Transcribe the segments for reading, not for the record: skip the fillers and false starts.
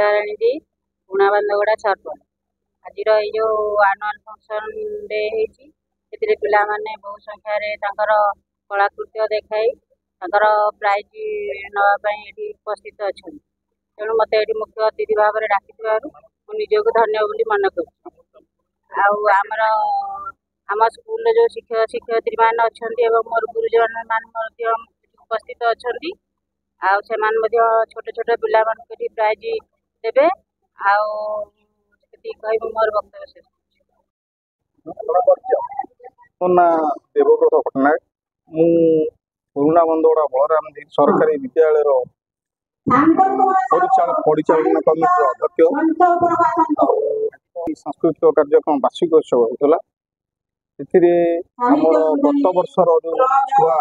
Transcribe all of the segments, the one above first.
राणी दी गुणाबंदगुड़ा सरपंच आज जो annual function day होती पिला माने बहु संख्यार कलाकृत्य देखाई प्राइज नापी उपस्थित अच्छा तेणु मत ये मुख्य अतिथि भाव में डाकी निजक धन्य बोली मन कर आम स्कूल जो शिक्षक शिक्षयित्री मान अच्छा मोर गुरुजन मान उपस्थित अच्छा से छोट छोट पिला प्राइज देवे मोर वक्तव्य शेष। मो ना देवव्रत पट्टनायक मु पुरुणा बंदगुड़ा बलराम सरकारी विद्यालय परिचालन कमिटी अध्यक्ष सांस्कृतिक कार्यक्रम वार्षिक उत्सव होता गत वर्षर जो छुआ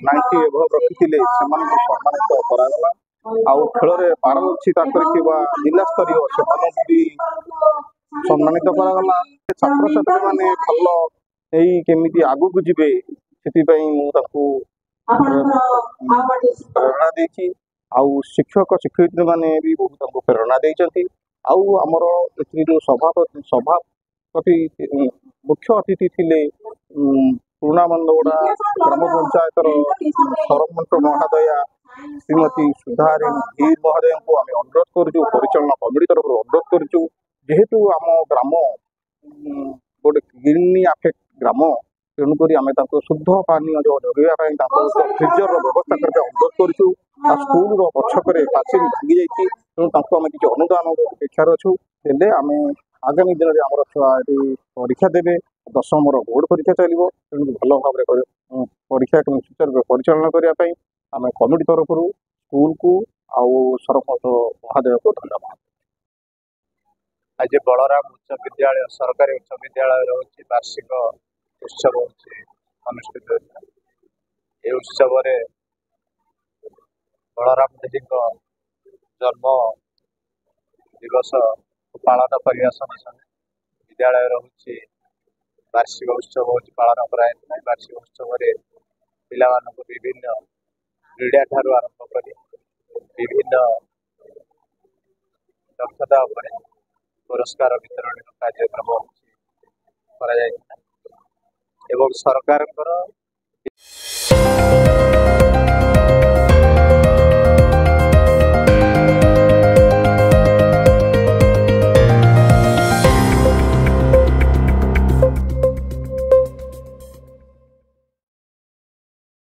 90 एभव रखी सम्मानित कराला खेल में पारदर्शिता जिला स्तरीय से भी सम्मानित कराला छात्र छात्री मैंने भल केमी आगू को जी से प्रेरणा देती शिक्षक शिक्षयित्री मैंने भी बहुत प्रेरणा देती आमर जो सभापति मुख्य अतिथि थे पुरुणा बंदगुड़ा ग्राम पंचायत सरपंच महोदया श्रीमती सुधारिणी धीर महोदय को आम अनुरोध करूँ परिचालन कमिटी तरफ अनुरोध करूँ जेहेतु आम ग्राम गोटे किडनी आफेक्ट ग्राम तेणुक आम शुद्ध पानी जगेवाई फ्रिजर व्यवस्था करने अनुरोध करूँ स्कूल पछक पाचेरी भांगी जाती तेणु आम किसी अनुदान अपेक्षार अच्छु हेल्ले आम आगामी दिन में आम छुआ परीक्षा देवे दशम बोर्ड परीक्षा चलो तेणु भल भाव परीक्षा सुचारू परिचालन करने आम कमिटी तरफ स्कूल को आउ सरपंच महोदय को धन्यवाद। आज बलराम उच्च विद्यालय सरकारी उच्च विद्यालय होची वार्षिक उत्सव अनुष्ठित होता ये उत्सव बलराम देवी जन्म दिवस पालन करने संगे विद्यालय होची वार्षिक उत्सव होची पालन कराए वार्षिक उत्सव पिला विभिन्न क्रीड़ा ठारू आरंभ कर विभिन्न दक्षता पुरस्कार वितरण कार्यक्रम एवं सरकार